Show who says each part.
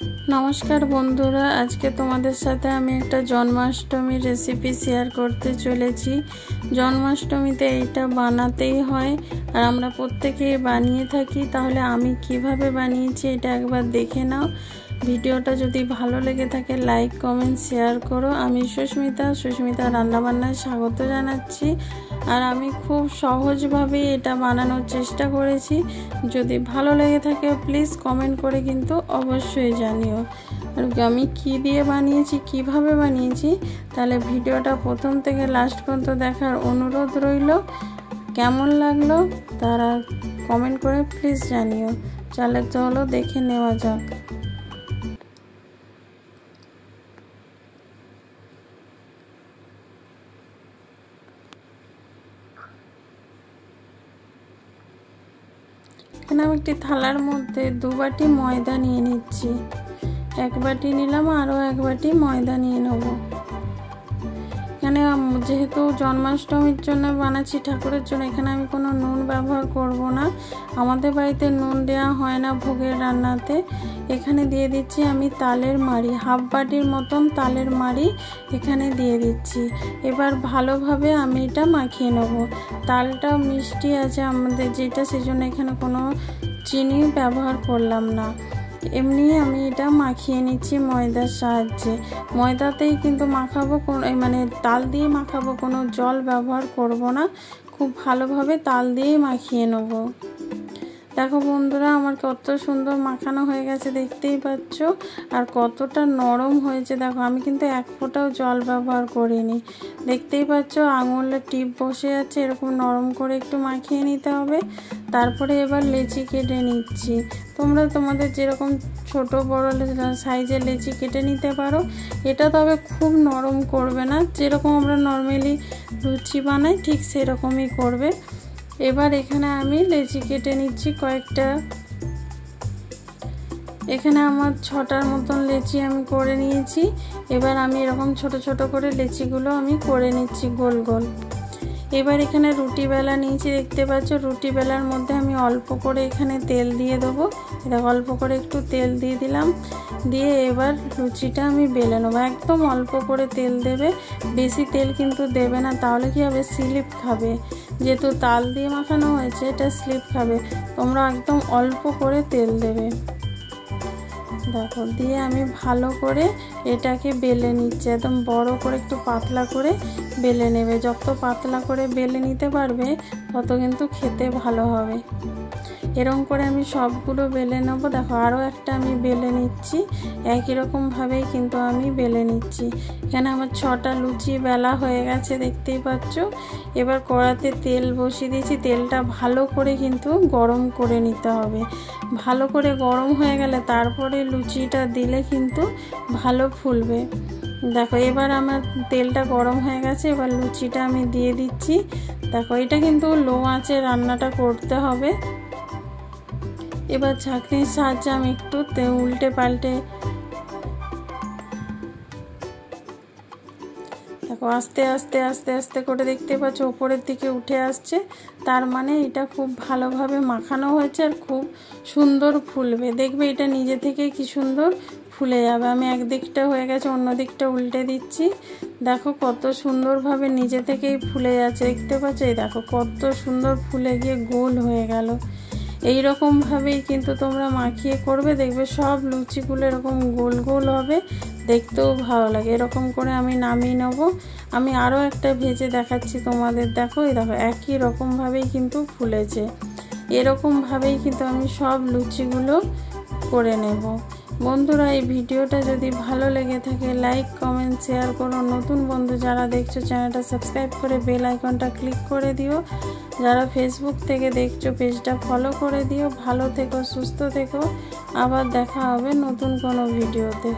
Speaker 1: नमस्कार बंधुरा आज के तुम्हारे साथे आमी एक जन्माष्टमी रेसिपि शेयर करते चलेছি। जन्माष्टमीते এটা বানাতেই হয় আর আমরা প্রত্যেকেই বানিয়ে থাকি। তাহলে আমি কিভাবে বানিয়েছি এটা একবার দেখে নাও। ভিডিওটা যদি ভালো লেগে থাকে লাইক কমেন্ট শেয়ার করো। আমি সুস্মিতা রান্নাবান্নায় স্বাগত জানাচ্ছি। আর আমি খুব সহজভাবে এটা বানানোর চেষ্টা করেছি। যদি ভালো লেগে থাকে প্লিজ কমেন্ট করে কিন্তু অবশ্যই জানিও। আর আমি কি দিয়ে বানিয়েছি কিভাবে বানিয়েছি তাহলে ভিডিওটা প্রথম থেকে লাস্ট পর্যন্ত দেখার অনুরোধ রইল। কেমন লাগলো তারা কমেন্ট করে প্লিজ জানিও। চলো দেখে নেওয়া যাক। এখানে আমি একটি থালার মধ্যে 2 বাটি ময়দা নিয়ে নিচ্ছি। 1 বাটি নিলাম, আরও 1 বাটি ময়দা নিয়ে নেব। এখানে যেহেতু জন্মাষ্টমীর জন্য বানাচ্ছি ঠাকুরের জন্য, এখানে আমি কোনো নুন ব্যবহার করব না। আমাদের বাড়িতে নুন দেওয়া হয় না ভোগের রান্নাতে। এখানে দিয়ে দিচ্ছি আমি তালের মাড়ি, 1/2 বাটির মতন তালের মাড়ি এখানে দিয়ে দিচ্ছি। এবার ভালোভাবে আমি এটা মাখিয়ে নেব। তালটা মিষ্টি আছে আমাদের যেটা, সেজন্য এখানে কোনো চিনি ব্যবহার করলাম না। এমনি আমি এটা মাখিয়ে নিচ্ছি ময়দার সাহায্যে। ময়দাতেই কিন্তু মাখাবো, মানে তাল দিয়ে মাখাবো, কোনো জল ব্যবহার করব না। খুব ভালোভাবে তাল দিয়ে মাখিয়ে নেব। দেখো বন্ধুরা আমার কত সুন্দর মাখানো হয়ে গেছে দেখতেই পাচ্ছ। আর কতটা নরম হয়েছে দেখো। আমি কিন্তু 1 ফোঁটাও জল ব্যবহার করিনি। দেখতেই পাচ্ছ আঙুলের টিপ বসে যাচ্ছে। এরকম নরম করে একটু মাখিয়ে নিতে হবে। তারপরে এবার লেচি কেটে নিচ্ছি। তোমরা তোমাদের যেরকম ছোট বড় সাইজের লেচি কেটে নিতে পারো। এটা তবে খুব নরম করবে না, যেরকম আমরা নর্মালি লুচি বানাই ঠিক সেরকমই করবে। এবার এখানে আমি লেচি কেটে নিচ্ছি কয়েকটা। এখানে আমার 6টার মতন লেচি আমি করে নিয়েছি। এবার আমি এরকম ছোট ছোট করে লেচিগুলো আমি করে নিচ্ছি গোল গোল। এবার এখানে রুটি বেলা নিয়েছি দেখতে পাচ্ছ। রুটি বেলার মধ্যে আমি অল্প করে এখানে তেল দিয়ে দেবো। এটা অল্প করে একটু তেল দিয়ে দিলাম। দিয়ে এবার লুচিটা আমি বেলে নেবো। একদম অল্প করে তেল দেবে, বেশি তেল কিন্তু দেবে না, তাহলে কি হবে স্লিপ খাবে। যেহেতু তাল দিয়ে মাখানো হয়েছে এটা স্লিপ খাবে। তোমরা একদম অল্প করে তেল দেবে। দেখো দিয়ে আমি ভালো করে এটাকে বেলে নিচ্ছি। একদম বড় করে একটু পাতলা করে বেলে নেবে। যত পাতলা করে বেলে নিতে পারবে তত কিন্তু খেতে ভালো হবে। এরকম করে আমি সবগুলো বেলে নেবো। দেখো আরও একটা আমি বেলে নিচ্ছি। একই রকমভাবেই কিন্তু আমি বেলে নিচ্ছি। এখানে আমার 6টা লুচি বেলা হয়ে গেছে দেখতেই পাচ্ছ। এবার কড়াতে তেল বসিয়ে দিয়েছি। তেলটা ভালো করে কিন্তু গরম করে নিতে হবে। ভালো করে গরম হয়ে গেলে তারপরে লুচিটা দিলে কিন্তু ভালো ফুলবে। দেখো এবার আমার তেলটা গরম হয়ে গেছে। এবার লুচিটা আমি দিয়ে দিচ্ছি। দেখো এটা কিন্তু লো আঁচে রান্নাটা করতে হবে। এবার ছাঁকনির সাহায্যে আমি একটু উল্টে পাল্টে দেখো আস্তে আস্তে আস্তে আস্তে করে দেখতে পাচ্ছ ওপরের দিকে উঠে আসছে। তার মানে এটা খুব ভালোভাবে মাখানো হয়েছে আর খুব সুন্দর ফুলবে। দেখবে এটা নিজে থেকেই কি সুন্দর ফুলে যাবে। আমি একদিকটা হয়ে গেছে, অন্য দিকটা উল্টে দিচ্ছি। দেখো কত সুন্দরভাবে নিজে থেকেই ফুলে যাচ্ছে দেখতে পাচ্ছ। এই দেখো কত সুন্দর ফুলে গিয়ে গোল হয়ে গেল। এই রকম ভাবেই কিন্তু তোমরা মাখিয়ে করবে, দেখবে সব লুচিগুলো এরকম গোল গোল হবে, দেখতেও ভালো লাগে। এরকম করে আমি নামিয়ে নেব। আমি আরও একটা ভেজে দেখাচ্ছি তোমাদের। দেখো এই দেখো একই রকমভাবেই কিন্তু ফুলেছে। এরকমভাবেই কিন্তু আমি সব লুচিগুলো করে নেব। বন্ধুরা এই ভিডিওটা যদি ভালো লেগে থাকে লাইক কমেন্ট শেয়ার করো। নতুন বন্ধু যারা দেখছো চ্যানেলটা সাবস্ক্রাইব করে বেল আইকনটা ক্লিক করে দিও। যারা ফেসবুক থেকে দেখছো পেজটা ফলো করে দিও। ভালো থেকো, সুস্থ থেকো। আবার দেখা হবে নতুন কোনো ভিডিওতে।